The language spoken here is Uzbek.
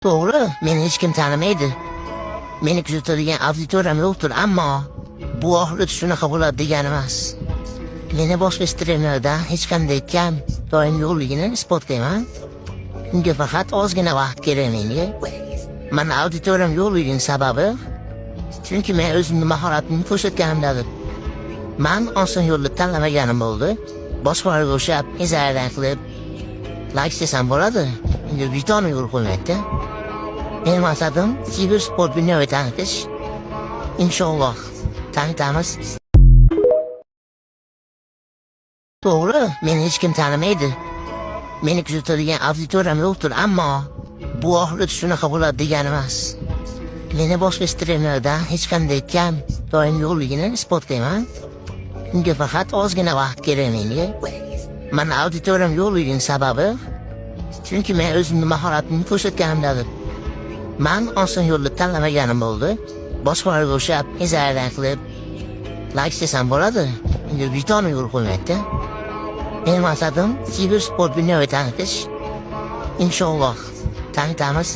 Doğru, meni hech kim tanimaydi. Meni kuzatadigan auditoriyam yo'qdir, ammo bu oxirat shunaqa bo'ladi degani emas. Meni boshqa streamerlardan hech qanday kam doim yo'qligini isbotlayman. Unga faqat ozgina vaqt kerak menga. Mana auditoriyam yo'qligining sababi chunki men o'zimning mahoratimni ko'rsatganimdadir. Men oson yo'lni tanlamaganim bo'ldi. Boshqalarga o'xshab izlardan qilib like desam bo'ladi. Endi vijdon yo'l qo'ymaydi. Benim maqsadim kibersport dunyoga tanitish. Inshaalloh tanitamiz. To'g'ri, meni hech kim tanimaydi. Meni kuzatadigan auditoriyam yo'qdir, ammo bu oxirat shunaqa bo'ladi degani emas. Meni boshqa streamerlardan hech qanday kam doim yo'qligini isbotlayman. Unga faqat ozgina vaqt kerak menga. Mana auditoriyam yo'qligining sababi chunki men o'zimning mahoratimni ko'rsatganimdadir. Men oson yo'lni tanlamaganim bo'ldi. Boshqalarga o'xshab izlardan qilib like desam bo'ladi. Endi vijdon yo'l qo'ymaydi. Benim maqsadim kibersport dunyoga tanitish. Inshaalloh tanitamiz.